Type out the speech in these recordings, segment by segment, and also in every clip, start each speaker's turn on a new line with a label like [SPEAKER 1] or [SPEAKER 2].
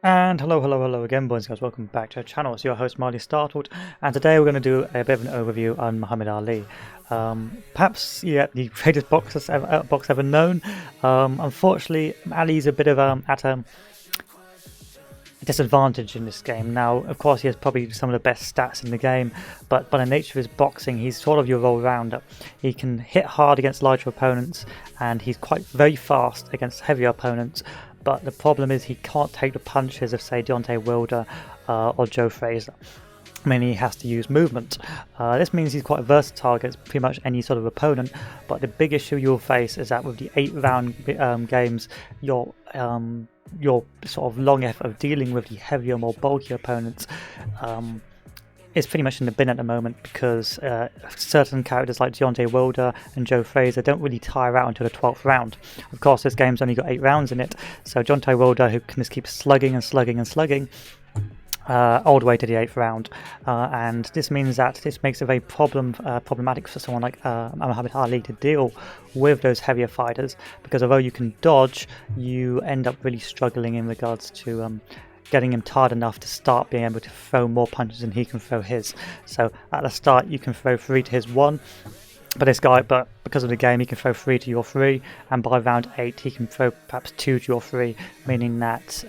[SPEAKER 1] And hello again, boys and girls. Welcome back to our channel. It's your host Marley Startled, and today we're going to do a bit of an overview on Muhammad Ali. Perhaps the greatest box ever known. Unfortunately, Ali's a bit of at a disadvantage in this game. Now, of course, he has probably some of the best stats in the game, but by the nature of his boxing, he's sort of your all-rounder. He can hit hard against larger opponents, and he's very fast against heavier opponents. But the problem is he can't take the punches of, say, Deontay Wilder or Joe Frazier. Meaning he has to use movement. This means he's quite versatile against pretty much any sort of opponent. But the big issue you'll face is that with the 8-round games, your sort of long effort of dealing with the heavier, more bulkier opponents is pretty much in the bin at the moment, because certain characters like Deontay Wilder and Joe Frazier don't really tire out until the 12th round. Of course, this game's only got 8 rounds in it, so Deontay Wilder, who can just keep slugging all the way to the 8th round, and this means that this makes it very problematic for someone like Muhammad Ali to deal with those heavier fighters, because although you can dodge, you end up really struggling in regards to getting him tired enough to start being able to throw more punches than he can throw his. So at the start you can throw 3 to his 1, but because of the game he can throw 3 to your 3, and by round 8 he can throw perhaps 2 to your 3, meaning that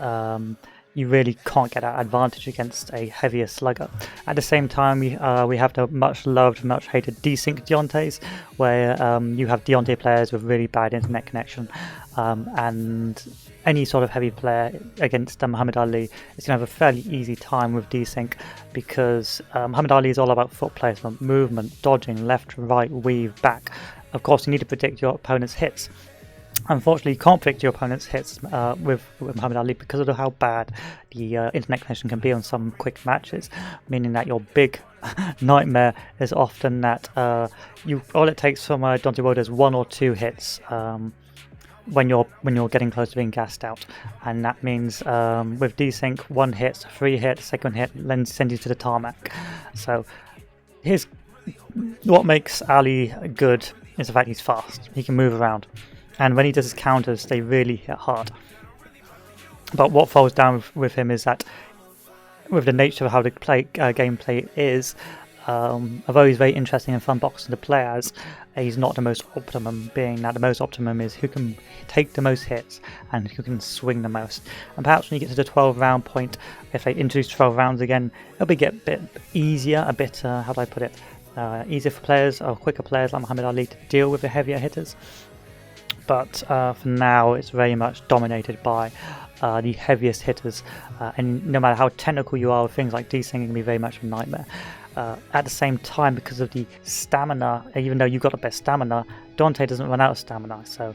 [SPEAKER 1] you really can't get that advantage against a heavier slugger. At the same time, we have the much loved, much hated Desync Deontays, where you have Deontay players with really bad internet connection, and any sort of heavy player against Muhammad Ali is going to have a fairly easy time with Desync, because Muhammad Ali is all about foot placement, movement, dodging, left, right, weave, back. Of course, you need to predict your opponent's hits. Unfortunately, you can't predict your opponent's hits with Muhammad Ali because of how bad the internet connection can be on some quick matches, meaning that your big nightmare is often that all it takes from Deontay Wilder is 1 or 2 hits when you're getting close to being gassed out, and that means with Desync, 1 hit, 3 hits, second hit, then send you to the tarmac. So what makes Ali good is the fact he's fast. He can move around. And when he does his counters, they really hit hard. But what falls down with him is that, with the nature of how the gameplay is, although he's very interesting and fun boxing to play as, he's not the most optimum, being that the most optimum is who can take the most hits and who can swing the most. And perhaps when you get to the 12 round point, if they introduce 12 rounds again, it'll get a bit easier, how do I put it, easier for players, or quicker players like Muhammad Ali to deal with the heavier hitters. But for now, it's very much dominated by the heaviest hitters, and no matter how technical you are with things like desync, it can be very much a nightmare. At the same time, because of the stamina, even though you've got the best stamina, Deontay doesn't run out of stamina, so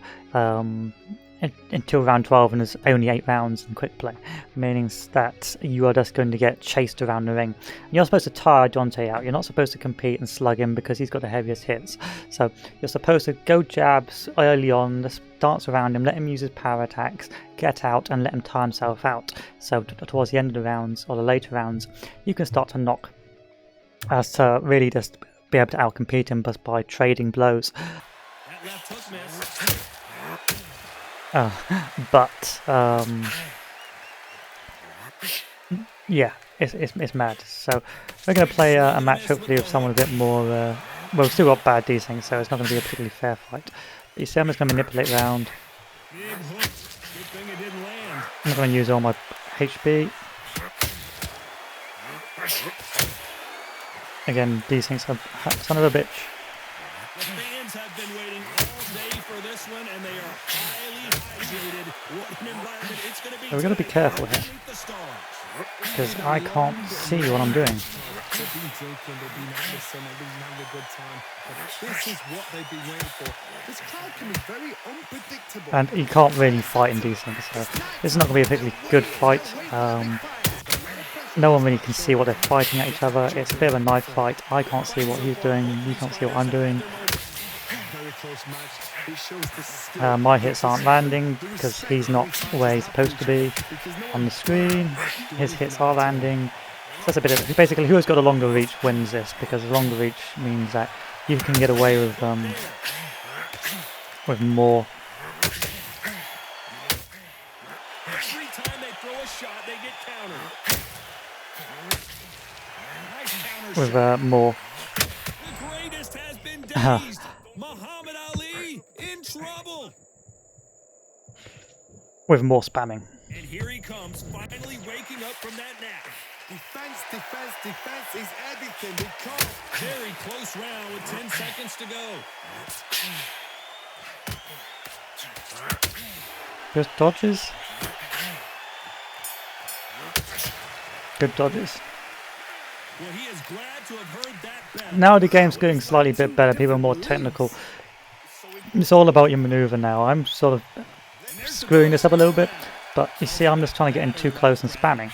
[SPEAKER 1] until round 12, and there's only 8 rounds in quick play, meaning that you are just going to get chased around the ring. And you're supposed to tire Deontay out. You're not supposed to compete and slug him because he's got the heaviest hits. So you're supposed to go jabs early on, just dance around him, let him use his power attacks, get out and let him tire himself out. So towards the end of the rounds, or the later rounds, you can start to knock, as to really just be able to outcompete him just by trading blows.
[SPEAKER 2] That left hook miss.
[SPEAKER 1] Yeah, it's mad. So we're going to play a match hopefully with someone a bit more, well, we've still got bad desync, so it's not going to be a particularly fair fight. But you see, I'm just going to manipulate round.
[SPEAKER 2] Big hook. Good thing it didn't land.
[SPEAKER 1] I'm not going to use all my HP. Again, desync's a son of a bitch.
[SPEAKER 2] The fans have been waiting all day for this one, and they are highly hydrated. What an environment it's going to be.
[SPEAKER 1] So we've got to be careful here, because I can't see what I'm doing.
[SPEAKER 3] They've been joking, they've been having the summer, they've been having a good time. But this is what they've been waiting for. This crowd can be very unpredictable.
[SPEAKER 1] And you can't really fight in desync, so this is not going to be a particularly good fight. No one really can see what they're fighting at each other. It's a bit of a knife fight. I can't see what he's doing, you can't see what I'm doing. My hits aren't landing because he's not where he's supposed to be on the screen. His hits are landing. So that's a bit of, basically, who has got a longer reach wins this, because longer reach means that you can get away with more.
[SPEAKER 2] Every time they throw a shot, they get countered. Nice counter
[SPEAKER 1] with
[SPEAKER 2] shot.
[SPEAKER 1] more.
[SPEAKER 2] The greatest has been dazed. Muhammad Ali in trouble.
[SPEAKER 1] With more spamming.
[SPEAKER 2] And here he comes, finally waking up from that nap.
[SPEAKER 3] Defense, defense, defense is everything. We can't.
[SPEAKER 2] Very close round with 10 seconds to go.
[SPEAKER 1] Just dodges. Good dodges.
[SPEAKER 2] Well, he is glad to have heard that better.
[SPEAKER 1] Now the game's getting slightly a bit better. People are more technical. It's all about your maneuver now. I'm sort of screwing this up a little bit, but you see, I'm just trying to get in too close and spamming.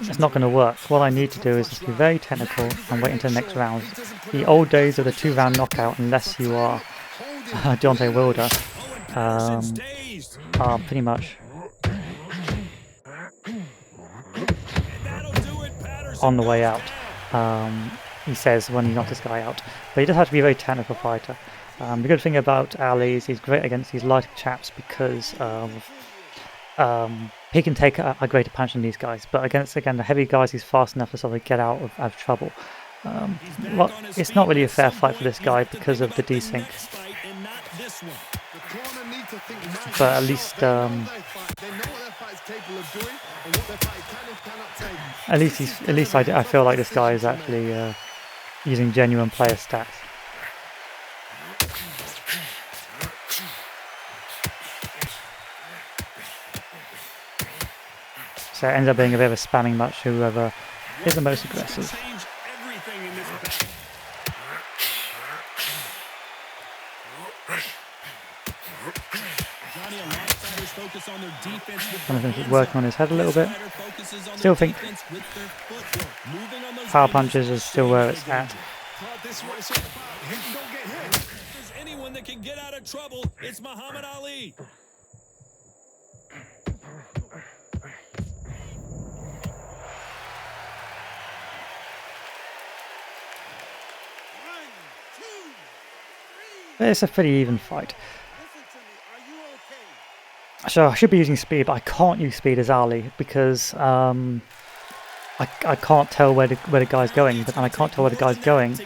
[SPEAKER 1] It's not going to work. What I need to do is just be very technical and wait until the next round. The old days of the 2-round knockout, unless you are Deontay Wilder, are pretty much on the way out. He says when you knock this guy out, but he does have to be a very technical fighter. The good thing about Ali is he's great against these lighter chaps because he can take a greater punch than these guys, but against, again, the heavy guys, he's fast enough to sort of get out of trouble. It's not really a fair fight for this guy because of the desync, but at least I feel like this guy is actually using genuine player stats. So it ends up being a bit of a spamming match, whoever is the most aggressive. Jonathan keeps working on his head a little bit. Still think power punches is still where it's at.
[SPEAKER 2] There's anyone that can get out of trouble, it's Muhammad Ali.
[SPEAKER 1] It's a pretty even fight. So I should be using speed, but I can't use speed as Ali because I can't tell where the guy's going, and I can't tell where the guy's going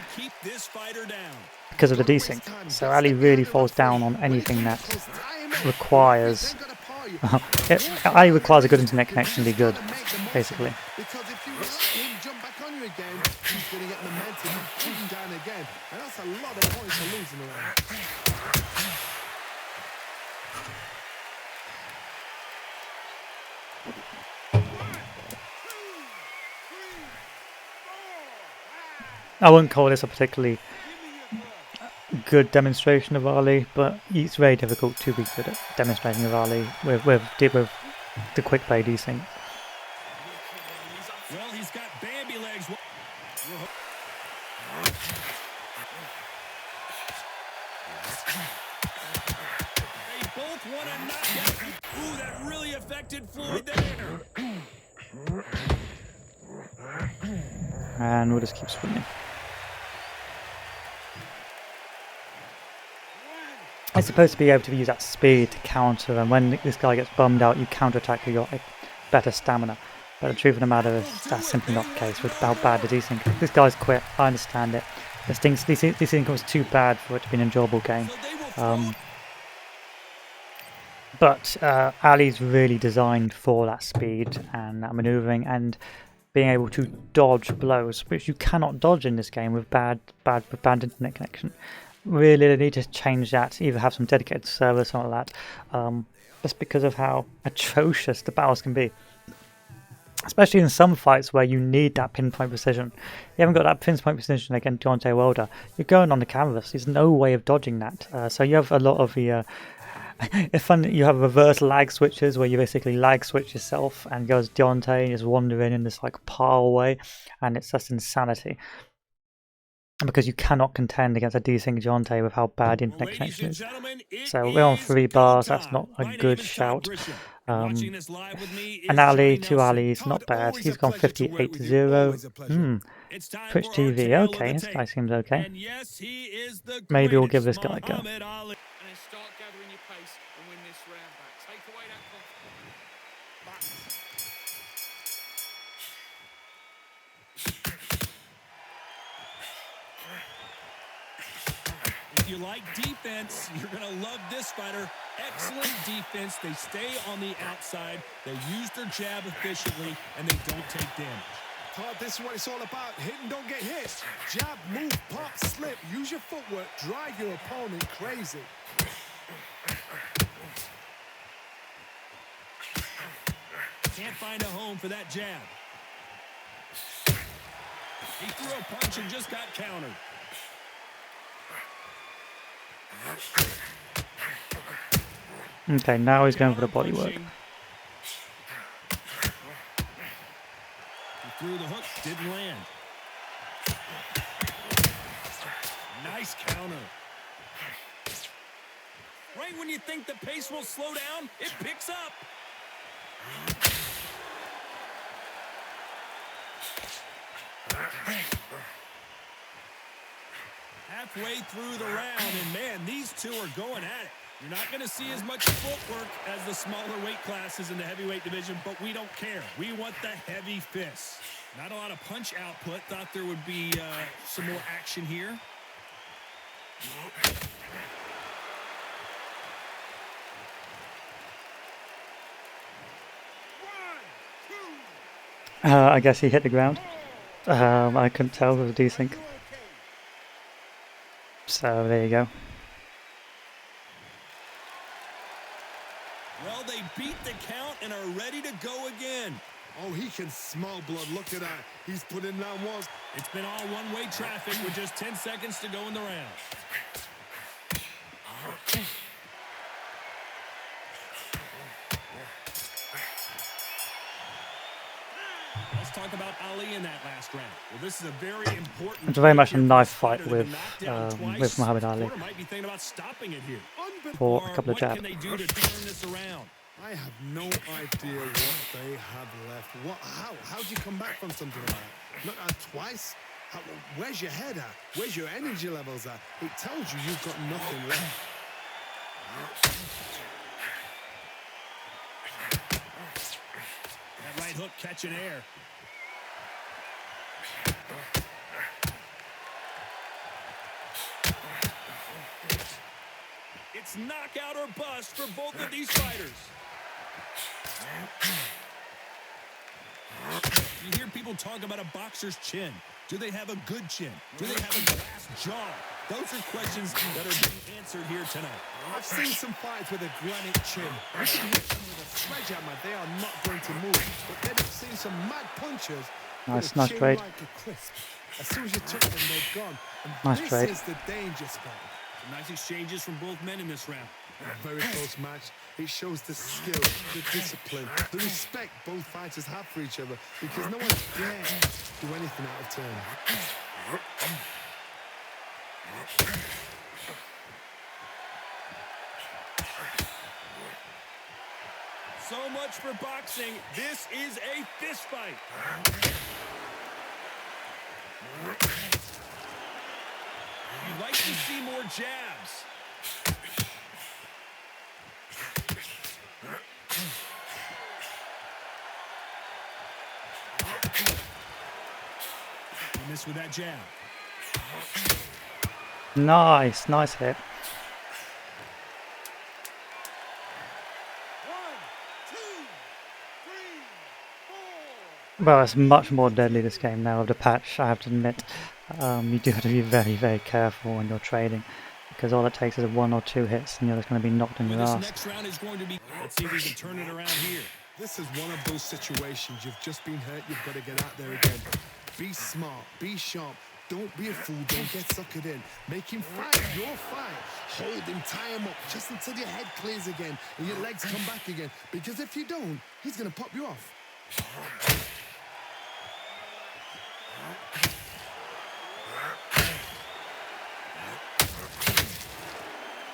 [SPEAKER 1] because of the desync. So Ali really falls down on anything that requires. Ali requires a good internet connection to be good, basically.
[SPEAKER 3] Because if you jump back on you again, he's going to get momentum, shooting down again, and that's a lot of points for losing away.
[SPEAKER 1] I wouldn't call this a particularly good demonstration of Ali, but it's very difficult to be good at demonstrating of Ali with the quick play desync.
[SPEAKER 2] Well, he's got Bambi legs. They both want to knock out. Ooh, that really affected Floyd there.
[SPEAKER 1] And we'll just keep swinging. It's supposed to be able to use that speed to counter, and when this guy gets bummed out, you counterattack with your better stamina. But the truth of the matter is that's simply not the case with how bad the desync. This guy's quit, I understand it. This desync was too bad for it to be an enjoyable game. But Ali's really designed for that speed and that maneuvering and being able to dodge blows, which you cannot dodge in this game with bad internet connection. Really, they need to change that, either have some dedicated server or something like that, just because of how atrocious the battles can be. Especially in some fights where you need that pinpoint precision. You haven't got that pinpoint precision against Deontay Wilder. You're going on the canvas. There's no way of dodging that. So you have a lot of the... it's fun that you have reverse lag switches where you basically lag switch yourself and goes Deontay and just wander in this like pile way, and it's just insanity. Because you cannot contend against a desync Deontay with how bad the internet connection is. So we're on 3 bars, that's not a good shout. And Ali, 2 Ali's, not bad. He's gone 58-0. Twitch TV, okay, this guy seems okay. Maybe we'll give this guy a go.
[SPEAKER 2] If you like defense, you're going to love this fighter. Excellent defense. They stay on the outside. They use their jab efficiently, and they don't take damage.
[SPEAKER 3] Todd, this is what it's all about. Hit and don't get hit. Jab, move, pop, slip. Use your footwork. Drive your opponent crazy.
[SPEAKER 2] Can't find a home for that jab. He threw a punch and just got countered.
[SPEAKER 1] Okay, now he's going for the body work.
[SPEAKER 2] He threw the hook, didn't land. Nice counter. Right when you think the pace will slow down, it picks up. Halfway through the round, and man, these two are going at it. You're not going to see as much footwork as the smaller weight classes in the heavyweight division, but we don't care. We want the heavy fists. Not a lot of punch output. Thought there would be some more action here.
[SPEAKER 1] I guess he hit the ground. I couldn't tell with the desync. So there you go.
[SPEAKER 2] Well, they beat the count and are ready to go again.
[SPEAKER 3] Oh, he can smell blood. Look at that. He's put in round one.
[SPEAKER 2] It's been all one-way traffic with just 10 seconds to go in the round. Let's talk about Ali in that last round. Well, this is a very important.
[SPEAKER 1] It's very much a knife fight
[SPEAKER 2] fighter
[SPEAKER 1] with Muhammad Ali
[SPEAKER 2] Corner might be thinking about stopping it here.
[SPEAKER 1] for a couple of
[SPEAKER 2] What
[SPEAKER 1] jabs.
[SPEAKER 2] can they do to turn this around?
[SPEAKER 3] I have no idea what they have left. How do you come back from something like that? Not twice? Where's your head at? Where's your energy levels at? It tells you you've got nothing left.
[SPEAKER 2] That right hook catching air. It's knockout or bust for both of these fighters. You hear people talk about a boxer's chin. Do they have a good chin? Do they have a glass jaw? Those are questions that are being answered here tonight.
[SPEAKER 3] I've seen some fights with a granite chin. You can hit them with a sledgehammer. They are not going to move. But then I've seen some mad punchers.
[SPEAKER 1] Nice
[SPEAKER 3] chin
[SPEAKER 1] trade.
[SPEAKER 3] like a crisp. As soon as you took them, they're gone. And
[SPEAKER 1] Nice
[SPEAKER 3] this
[SPEAKER 1] trade.
[SPEAKER 3] is the danger spot.
[SPEAKER 2] Nice exchanges from both men in this round.
[SPEAKER 3] A very close match. It shows the skill, the discipline, the respect both fighters have for each other because no one dares do anything out of turn.
[SPEAKER 2] So much for boxing. This is a fist fight. You'd like to see more jabs. You miss with that jab.
[SPEAKER 1] Nice, nice hit. Well, it's much more deadly this game now with the patch, I have to admit. You do have to be very, very careful when you're trading because all it takes is one or two hits and you're just going to be knocked in your
[SPEAKER 2] This
[SPEAKER 1] ass.
[SPEAKER 2] next round is going to be. Let's see if we can turn it around here.
[SPEAKER 3] This is one of those situations. You've just been hurt. You've got to get out there again. Be smart. Be sharp. Don't be a fool. Don't get suckered in. Make him fight your fight. Hold him. Tie him up just until your head clears again and your legs come back again. Because if you don't, he's going to pop you off.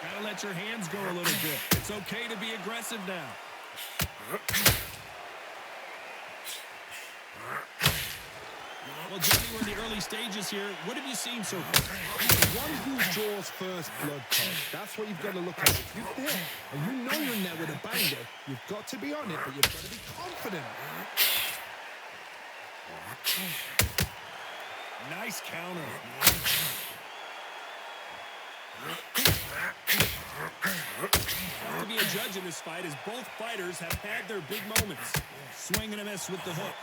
[SPEAKER 2] Gotta let your hands go a little bit. It's okay to be aggressive now. Well, Johnny, we're in the early stages here. What have you seen so far?
[SPEAKER 3] The one who draws first blood card. That's what you've got to look at. If you're there and you know you're in there with a banger, you've got to be on it, but you've got to be confident.
[SPEAKER 2] Nice counter. To be a judge in this fight, as both fighters have had their big moments. Swing and a miss with the hook.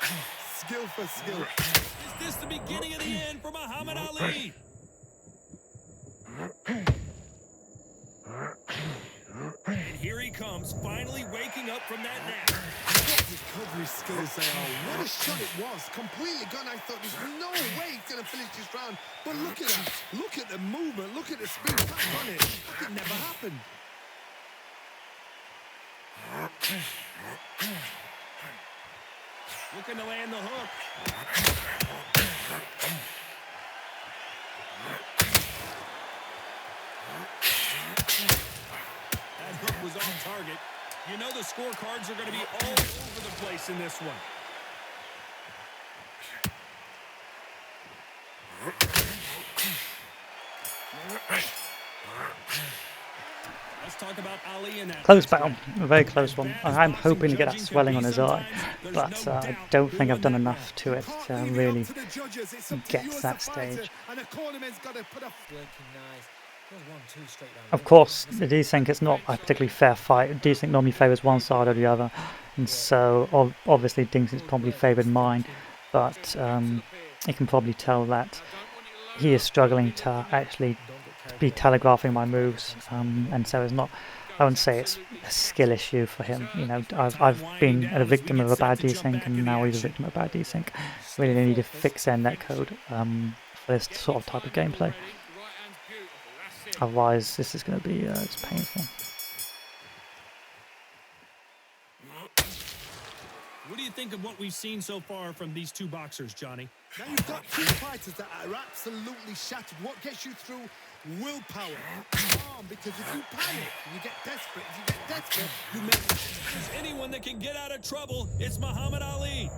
[SPEAKER 3] Skill for skill.
[SPEAKER 2] Is this the beginning of the end for Muhammad Ali? And here he comes, finally waking up from that nap.
[SPEAKER 3] What recovery skills they are. What a shot it was. Completely gone. I thought there's no way he's going to finish this round. But look at that. Look at the movement. Look at the speed back on it. Like it never happened.
[SPEAKER 2] Looking to land the hook. That hook was off target. You know the scorecards are going to be all over the place in this one. Let's talk about Ali in that
[SPEAKER 1] Close battle, a very close one. I'm hoping to get that swelling on his eye, but I don't think I've done enough to it to really get to that stage. Of course, the Desync is not a particularly fair fight. Desync normally favours one side or the other, and so obviously Desync probably favoured mine, but you can probably tell that he is struggling to actually be telegraphing my moves, and so it's not. I wouldn't say it's a skill issue for him. You know, I've been a victim of a bad desync, and now he's a victim of a bad desync. Really need to fix their netcode for this sort of type of gameplay. Otherwise, this is going to be it's painful.
[SPEAKER 2] What do you think of what we've seen so far from these two boxers, Johnny?
[SPEAKER 3] Now you've got two fighters that are absolutely shattered. What gets you through? Willpower. Because if you panic, you get desperate. If you get desperate, you make...
[SPEAKER 2] If there's anyone that can get out of trouble, it's Muhammad Ali.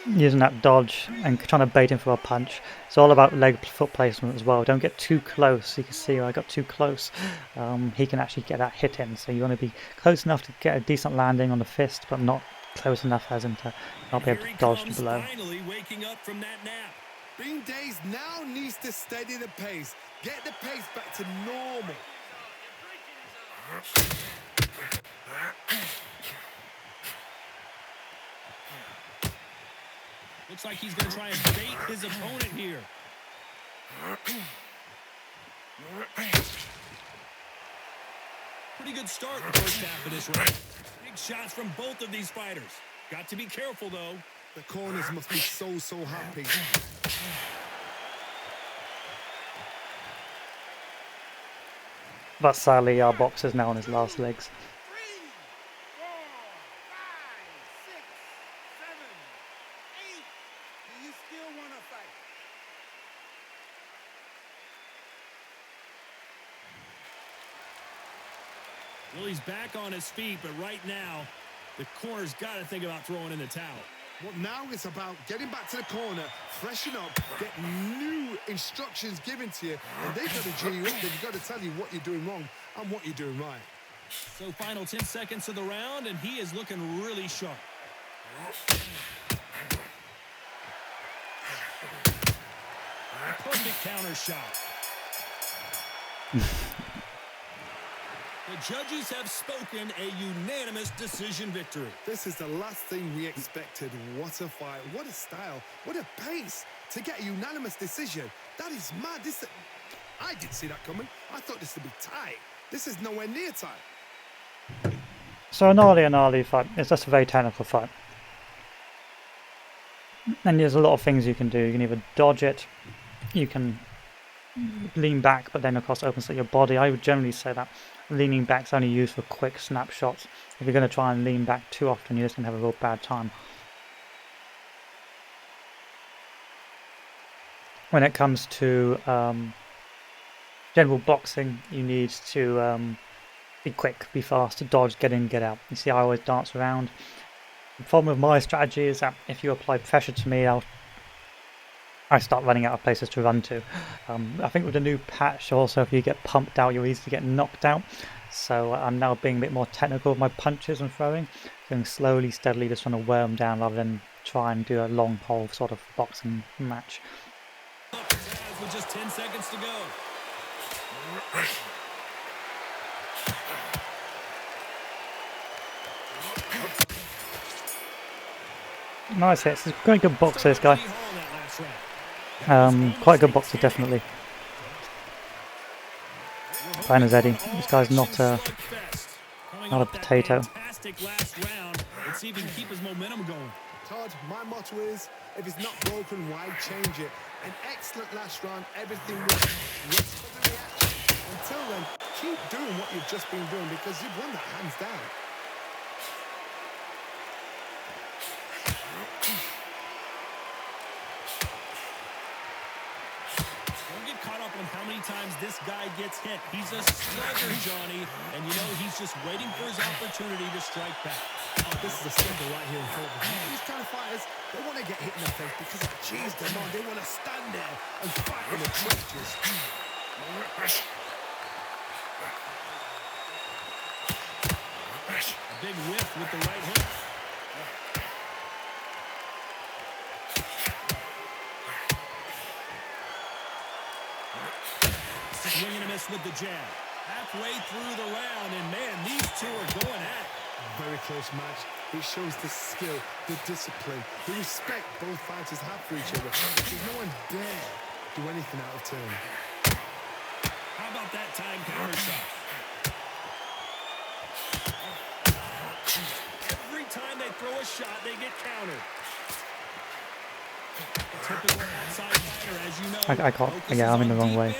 [SPEAKER 1] Using that dodge and trying to bait him for a punch. It's all about leg foot placement as well. Don't get too close. You can see I got too close. He can actually get that hit in. So you want to be close enough to get a decent landing on the fist, but not close enough as in to not be able to dodge the blow.
[SPEAKER 2] Finally waking up from that nap.
[SPEAKER 3] Being dazed now needs to steady the pace. Get the pace back to normal.
[SPEAKER 2] Looks like he's going to try and bait his opponent here. Pretty good start in the first half of this round. Big shots from both of these fighters. Got to be careful, though.
[SPEAKER 3] The corners must be so happy.
[SPEAKER 1] But sadly, our boxer's now on his last legs.
[SPEAKER 3] 3, 4, 5, 6, 7, 8. Do you still want to fight?
[SPEAKER 2] Well, he's back on his feet, but right now, the corner's got to think about throwing in the towel.
[SPEAKER 3] Well, now it's about getting back to the corner, freshen up, get new instructions given to you, and they've got to G you up. They've got to tell you what you're doing wrong and what you're doing right.
[SPEAKER 2] So final 10 seconds of the round, and he is looking really sharp. Perfect counter shot. The judges have spoken, a unanimous decision victory.
[SPEAKER 3] This is the last thing we expected. What a fight, what a style, what a pace to get a unanimous decision. That is mad. I didn't see that coming. I thought this would be tight. This is nowhere near tight.
[SPEAKER 1] So an Ali fight is just a very technical fight. And there's a lot of things you can do. You can either dodge it, you can lean back, but then of course opens up your body. I would generally say that leaning back is only used for quick snapshots. If you're going to try and lean back too often, you're just going to have a real bad time. When it comes to general boxing, you need to be quick, be fast, dodge, get in, get out. You see, I always dance around. The problem with my strategy is that if you apply pressure to me, I start running out of places to run to. I think with the new patch also, if you get pumped out, you're easy to get knocked out. So I'm now being a bit more technical with my punches and throwing, going slowly, steadily, just trying to wear them down rather than try and do a long pole sort of boxing match.
[SPEAKER 2] off with just 10 seconds to go.
[SPEAKER 1] Nice hits. He's a very good boxer, this guy. Quite a good boxer, definitely. Playing as Eddie. This guy's not a potato.
[SPEAKER 2] Let's see if he can keep his momentum going.
[SPEAKER 3] Todd, my motto is, if it's not broken, why change it? An excellent last round, everything was rest for the reaction. Until then, keep doing what you've just been doing because you've won that hands down.
[SPEAKER 2] Don't get caught up on how many times this guy gets hit. He's a slugger, Johnny, and you know he's just waiting for his opportunity to strike back.
[SPEAKER 3] Oh, this is a symbol right here in front of them. These kind of fighters, they want to get hit in the face because it cheers them on. They want to stand there and fight in the trenches.
[SPEAKER 2] A big whiff with the right hook. Swing and a miss with the jab. Halfway through the round, and man, these two are going at it.
[SPEAKER 3] Very close match. It shows the skill, the discipline, the respect both fighters have for each other. There's no one dare do anything out of turn.
[SPEAKER 2] How about that time counter shot? Every time they throw a shot, they get countered. Typical outside fighter, as you know.
[SPEAKER 1] I can't. Yeah, I'm in the wrong way.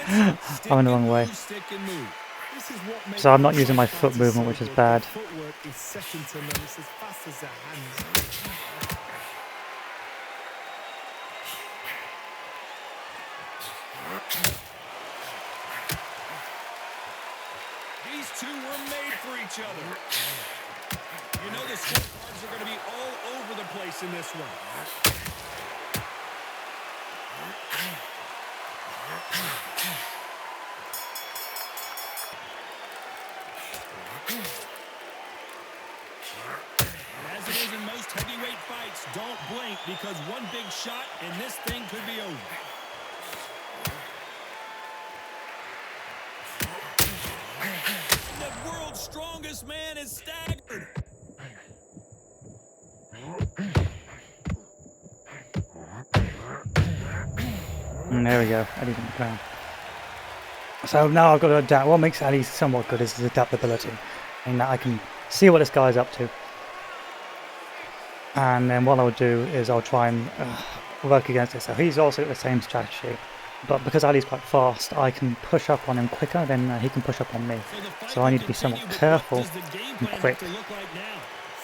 [SPEAKER 1] I'm in the wrong way.
[SPEAKER 3] This is what makes
[SPEAKER 1] So I'm not using my foot movement, which is bad.
[SPEAKER 3] footwork is second to none. It's as fast as their hands.
[SPEAKER 2] These two were made for each other. You know the scorecards are going to be all over the place in this one. As it is in most heavyweight fights, don't blink because one big shot and this thing could be over. The world's strongest man is staggered.
[SPEAKER 1] And there we go. Eddie's on the ground. So now I've got to adapt. What makes Eddie somewhat good is his adaptability. In that I can see what this guy's up to. And then what I'll do is I'll try and work against it. So he's also got the same strategy. But because Ali's quite fast, I can push up on him quicker than he can push up on me. So I need to be somewhat careful and quick.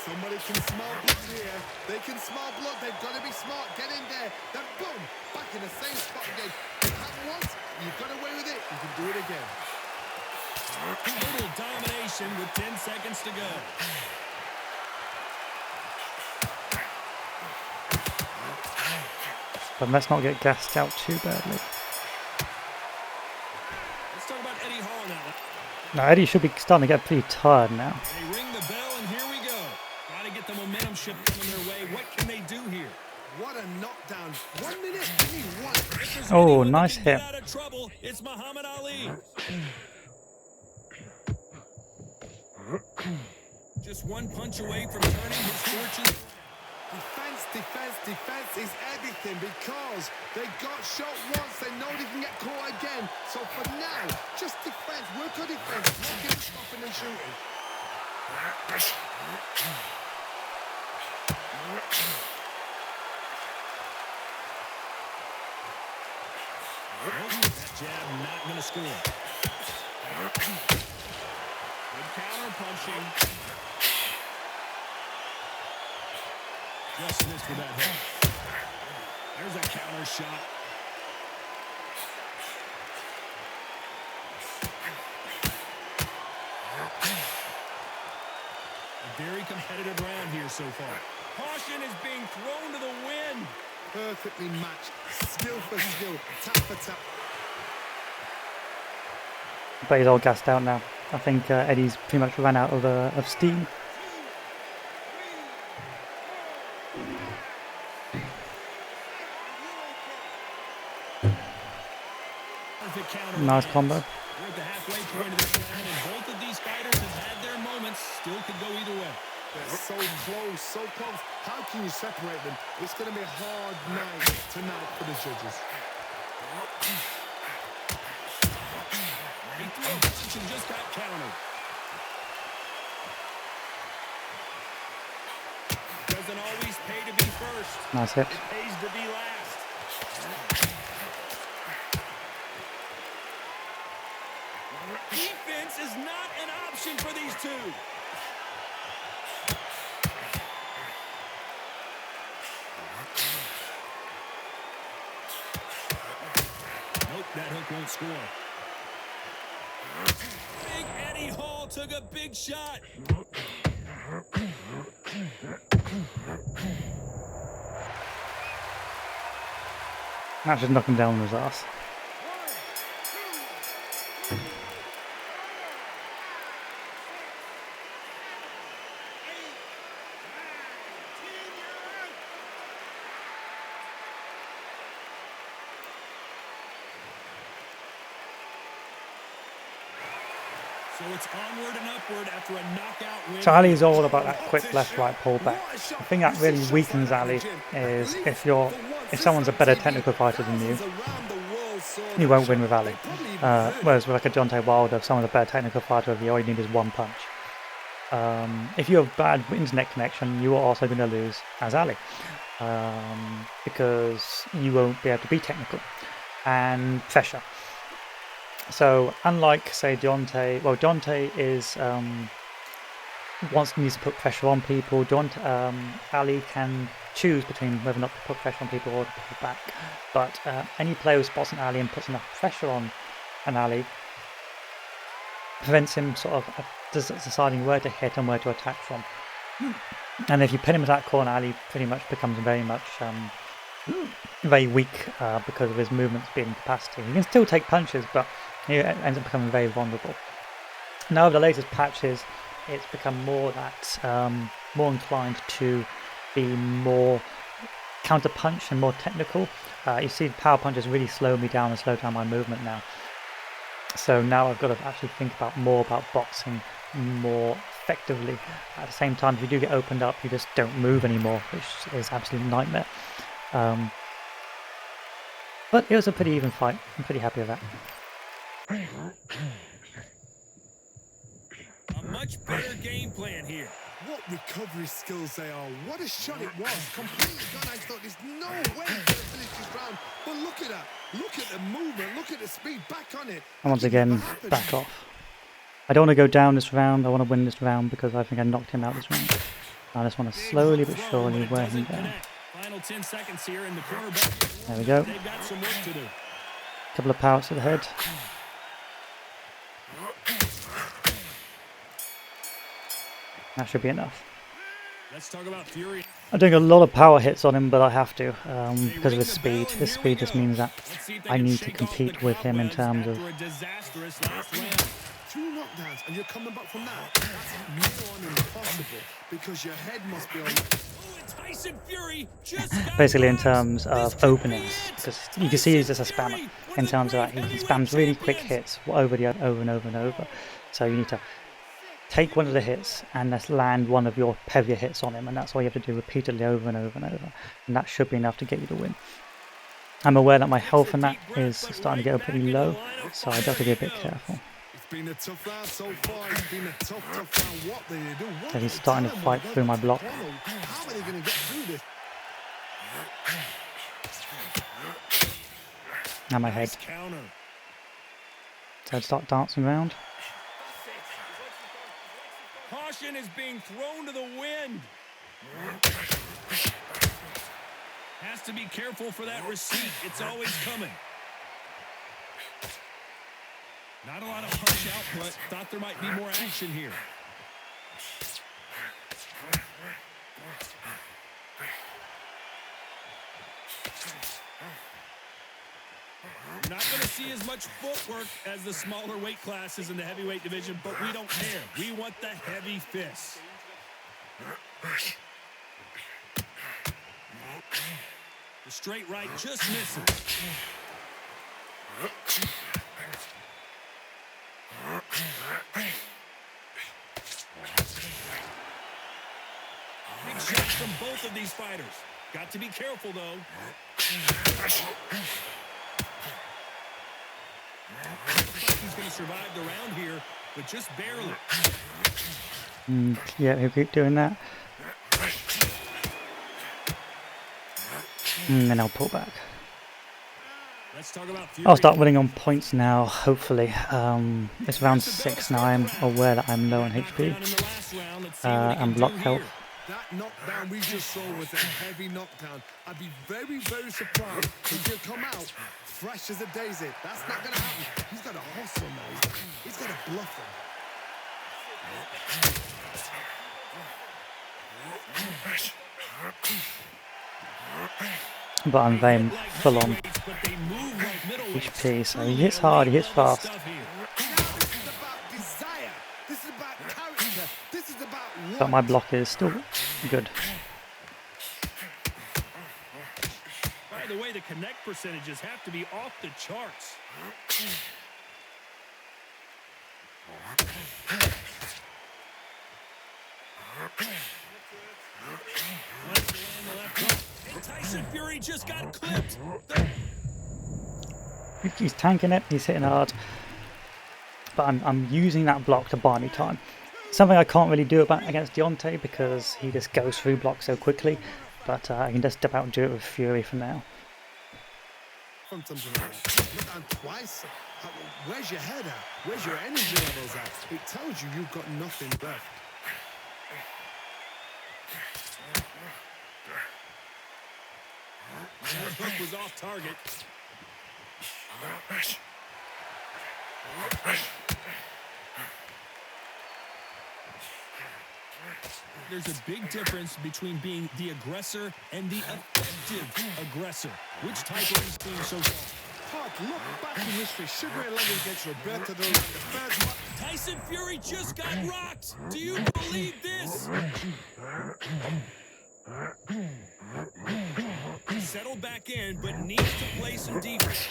[SPEAKER 3] Somebody can smell blood here. They can smell blood. They've got to be smart. Get in there. Then boom, back in the same spot again. It happened once. You've got away with it. You can do it again.
[SPEAKER 2] Total domination with 10 seconds to go.
[SPEAKER 1] But let's not get gassed out too badly.
[SPEAKER 2] Let's talk about Eddie Hall now.
[SPEAKER 1] Now Eddie should be starting to get pretty tired now.
[SPEAKER 2] They ring the bell, and here we go. Got to get the momentum shift coming their way. What can they do here?
[SPEAKER 3] What a knockdown. 1 minute. Give me one.
[SPEAKER 2] If there's
[SPEAKER 1] Oh,
[SPEAKER 2] anyone that
[SPEAKER 1] nice
[SPEAKER 2] can
[SPEAKER 1] hit.
[SPEAKER 2] get out of trouble, it's Muhammad Ali. Just one punch away from turning his fortune.
[SPEAKER 3] Defense, defense, defense is everything because they got shot once. They know they can get caught again. So for now, just defense. Work on defense. Not get stopping and shooting.
[SPEAKER 2] That jab not going to score. Good counter punching. Just missed with that hit. There's a counter shot. A very competitive round here so far. Caution is being thrown to the wind.
[SPEAKER 3] Perfectly matched. Skill for skill. Tap for tap.
[SPEAKER 1] But he's all gassed out now. I think Eddie's pretty much run out of steam.
[SPEAKER 2] perfect counter.
[SPEAKER 1] Nice combo.
[SPEAKER 2] We're at the halfway point of this round, and both of these fighters have had their moments. Still could go either way.
[SPEAKER 3] They're so close, so close. How can you separate them? It's going to be a hard night tonight for the judges.
[SPEAKER 2] He threw a punch and just got countered. Doesn't always pay to be first.
[SPEAKER 1] Nice hit.
[SPEAKER 2] It pays to be last. Defense is not an option for these two. Nope, that hook won't score. Big Eddie Hall took a big shot.
[SPEAKER 1] That should knock him down on his ass.
[SPEAKER 2] So it's onward and upward after a knockout win.
[SPEAKER 1] So Ali is all about that quick left-right pullback. The thing that really weakens Ali is if someone's a better technical fighter than you won't win with Ali. Whereas with like a Deontay Wilder, if someone's a better technical fighter than you, all you need is one punch. If you have bad internet connection, you are also going to lose as Ali, because you won't be able to be technical and pressure. So unlike, say, Deontay, well, Deontay is needs to put pressure on people. Ali can choose between whether or not to put pressure on people or to pull back. But any player who spots an Ali and puts enough pressure on an Ali prevents him sort of deciding where to hit and where to attack from. And if you pin him to that corner, Ali pretty much becomes very weak because of his movement speed and capacity. He can still take punches, but he ends up becoming very vulnerable. Now, over the latest patches, it's become more inclined to be more counter punch and more technical. You see, power punches really slow me down and slow down my movement now. So now I've got to actually think more about boxing more effectively. At the same time, if you do get opened up, you just don't move anymore, which is an absolute nightmare. But it was a pretty even fight. I'm pretty happy with that.
[SPEAKER 2] A much better game plan here.
[SPEAKER 3] What recovery skills they are. What a shot it was. Completely gone. I thought there's no way to finish this round. But look at that. Look at the movement. Look at the speed. Back on it.
[SPEAKER 1] And once again, back off. I don't want to go down this round. I want to win this round because I think I knocked him out this round. I just want to slowly but surely wear him down.
[SPEAKER 2] Final 10 seconds here in the corner.
[SPEAKER 1] There we go.
[SPEAKER 2] They've got some work to do.
[SPEAKER 1] Couple of powers to the head. That should be enough.
[SPEAKER 2] Let's talk about Fury.
[SPEAKER 1] I'm doing a lot of power hits on him, but I have to because of his speed. His speed just means that I need to compete with him in terms of.
[SPEAKER 3] 2 knockdowns, and you're coming back from that. That's more impossible because your head must be on.
[SPEAKER 2] Tyson Fury just
[SPEAKER 1] Basically, in terms of openings, because you can see he's just a spammer. In terms of that, he spams really quick hits over and over. So you need to take one of the hits and let's land one of your heavier hits on him, and that's all you have to do repeatedly over and over, and that should be enough to get you the win. I'm aware that my health in that is starting to get pretty low, so I do have to be a bit careful.
[SPEAKER 3] It's been a tough round so far. It's been a tough round. What they do?
[SPEAKER 1] So he's starting to fight through my block.
[SPEAKER 3] How are they going to get through this?
[SPEAKER 1] Now my head. So I'd start dancing around.
[SPEAKER 2] Caution is being thrown to the wind. Has to be careful for that receipt. It's always coming. Not a lot of punch output. Thought there might be more action here. You're not going to see as much footwork as the smaller weight classes in the heavyweight division, but we don't care. We want the heavy fists. The straight right just misses. Big shots from both of these fighters. Got to be careful, though. Looks like he's going to survive the round here, but just barely.
[SPEAKER 1] Yeah, he'll keep doing that. And then I'll pull back.
[SPEAKER 2] Let's talk about
[SPEAKER 1] I'll start winning on points now, hopefully. It's round 6 now. I'm aware that I'm low on HP and block health.
[SPEAKER 3] That knockdown we just saw was a heavy knockdown. I'd be very, very surprised if he'll come out fresh as a daisy. That's not going to happen. He's got to hustle now. He's got to bluff him.
[SPEAKER 1] But I'm very full on HP, so he hits hard, he hits fast. But my block is still good.
[SPEAKER 2] By the way, the connect percentages have to be off the charts. Tyson Fury just got clipped.
[SPEAKER 1] He's tanking it, he's hitting hard. But I'm using that block to buy me time. Something I can't really do about against Deontay because he just goes through blocks so quickly. But I can just step out and do it with Fury for now.
[SPEAKER 3] Look on twice. Where's your head at? Where's your energy levels at? It tells you you've got nothing left.
[SPEAKER 2] That hook was off target. There's a big difference between being the aggressor and the effective aggressor. Which type of is being so
[SPEAKER 3] Hard, look back in history. Sugar Ray Leonard against Roberto the first.
[SPEAKER 2] Tyson Fury just got rocked. Do you believe this? Settle back in, but needs to play some defense.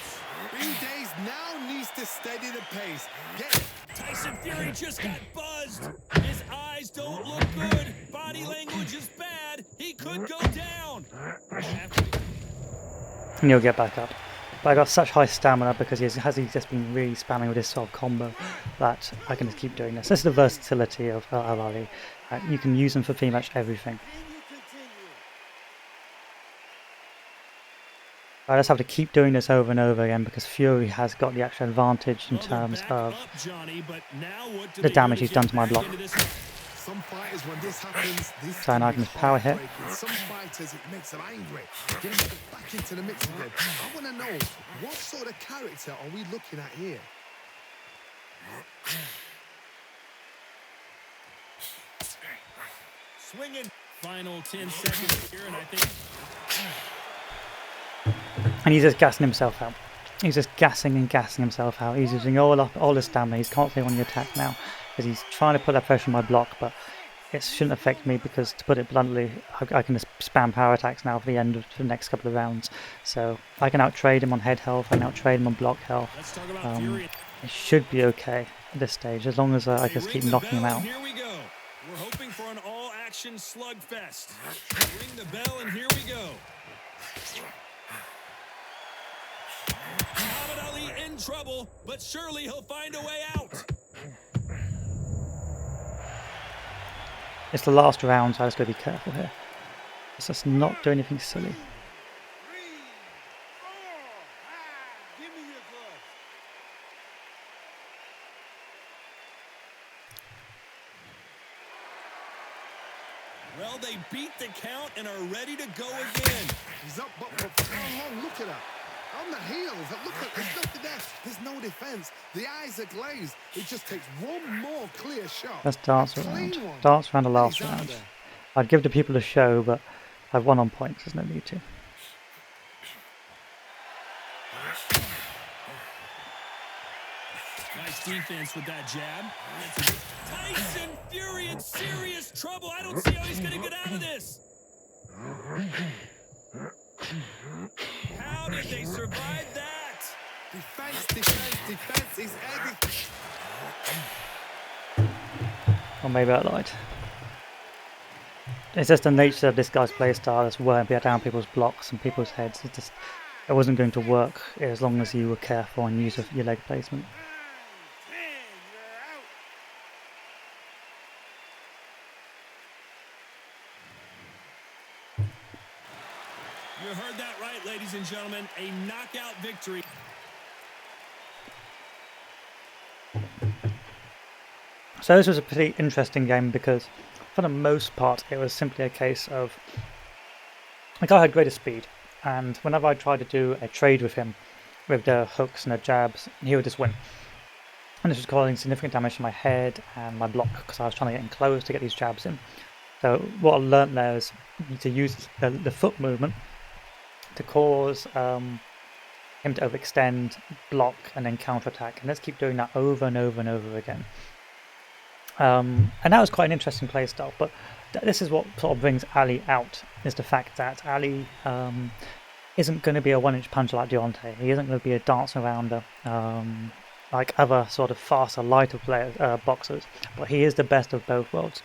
[SPEAKER 3] B-Days now needs to steady the pace.
[SPEAKER 2] Tyson Fury just got buzzed. His eyes don't look good. Body language is bad. He could go down.
[SPEAKER 1] And he'll get back up. But I got such high stamina because he's just been really spamming with this sort of combo that I can just keep doing this. This is the versatility of Ali. You can use them for pretty much everything. I just have to keep doing this over and over again because Fury has got the actual advantage in terms of the damage he's done to my block.
[SPEAKER 3] Some fighters, when this happens,
[SPEAKER 1] So now I can just power hit.
[SPEAKER 3] Some fighters, it makes them angry. Get them back into the mix again. I want to know, what sort of character are we looking at here?
[SPEAKER 2] Swinging. Final 10 seconds here, and I think...
[SPEAKER 1] And he's just gassing himself out. He's just gassing and gassing himself out. He's using all his stamina. He's constantly on the attack now because he's trying to put that pressure on my block, but it shouldn't affect me because, to put it bluntly, I can just spam power attacks now for the end of the next couple of rounds. So I can outtrade him on head health, I can outtrade him on block health. It should be okay at this stage as long as I just keep knocking him out.
[SPEAKER 2] Here we go. We're hoping for an all-action slugfest. Ring the bell, and here we go. Muhammad Ali in trouble, but surely he'll find a way out.
[SPEAKER 1] It's the last round, so I just got to be careful here. Let's just not do anything silly.
[SPEAKER 2] Well, they beat the count and are ready to go again.
[SPEAKER 3] He's up, but for how long? Look at that. On the heels, look at, there's nothing there. There's no defense. The eyes are glazed. It just takes one more clear shot.
[SPEAKER 1] Let's dance around. Dance around the last round. I'd give the people a show, but I've won on points. There's no need to.
[SPEAKER 2] Nice defense with that jab. Tyson Fury in serious trouble. I don't see how he's going to get out of this. How did they survive that?
[SPEAKER 3] Defense is everything.
[SPEAKER 1] Or maybe I lied. it's just the nature of this guy's playstyle as well, be down people's blocks and people's heads. It wasn't going to work as long as you were careful and use your leg placement.
[SPEAKER 2] You heard that right, ladies and gentlemen. A knockout victory.
[SPEAKER 1] So this was a pretty interesting game because for the most part it was simply a case of the guy had greater speed, and whenever I tried to do a trade with him with the hooks and the jabs, he would just win. And this was causing significant damage to my head and my block because I was trying to get in close to get these jabs in. So what I learned there is to use the foot movement to cause him to overextend, block, and then counterattack. And let's keep doing that over and over and over again. And that was quite an interesting playstyle, but this is what sort of brings Ali out, is the fact that Ali isn't going to be a one-inch puncher like Deontay. He isn't going to be a dance arounder like other sort of faster, lighter players, boxers, but he is the best of both worlds.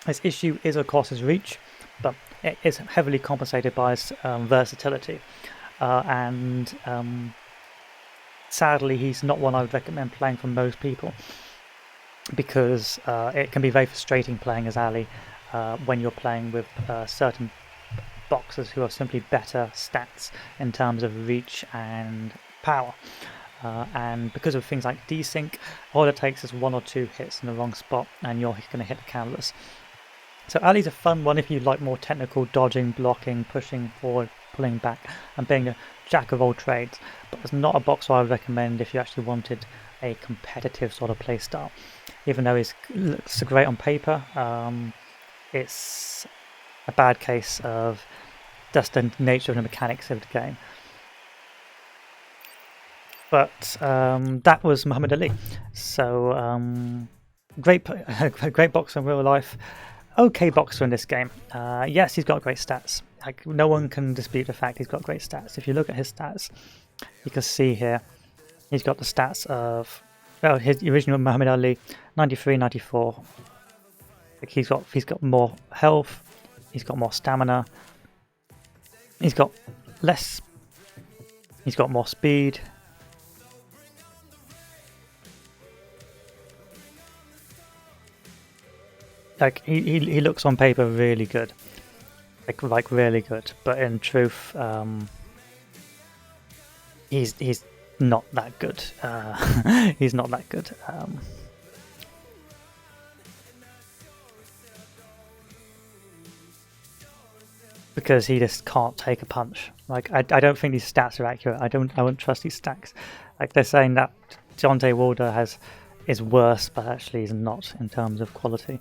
[SPEAKER 1] His issue is, of course, his reach, but it is heavily compensated by his versatility. Sadly, he's not one I would recommend playing for most people, because it can be very frustrating playing as Ali when you're playing with certain boxers who have simply better stats in terms of reach and power. And because of things like Desync, all it takes is 1 or 2 hits in the wrong spot and you're going to hit the canvas. So Ali's a fun one if you like more technical dodging, blocking, pushing forward, pulling back, and being a jack of all trades. But it's not a boxer I would recommend if you actually wanted a competitive sort of play style. Even though it looks great on paper, it's a bad case of just the nature of the mechanics of the game. But that was Muhammad Ali. So great boxer in real life. Okay boxer in this game. Yes, he's got great stats. Like, no one can dispute the fact he's got great stats. If you look at his stats, you can see here he's got the stats of his original Muhammad Ali, 93, 94. Like, he's got more health. He's got more stamina. He's got less. He's got more speed. Like, he looks on paper really good, like really good, but in truth, he's not that good. He's not that good. Because he just can't take a punch. Like, I don't think these stats are accurate. I wouldn't trust these stats. Like, they're saying that Deontay Wilder is worse, but actually is not in terms of quality.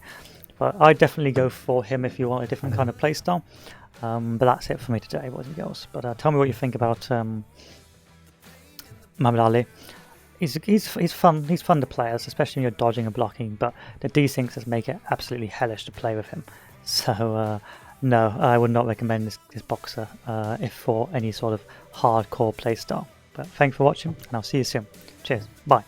[SPEAKER 1] But I definitely go for him if you want a different kind of playstyle. But that's it for me today, boys and girls. But tell me what you think about Muhammad Ali. He's fun. He's fun to play as, especially when you're dodging and blocking. But the desyncs just make it absolutely hellish to play with him. So no, I would not recommend this boxer if for any sort of hardcore playstyle. But thanks for watching, and I'll see you soon. Cheers. Bye.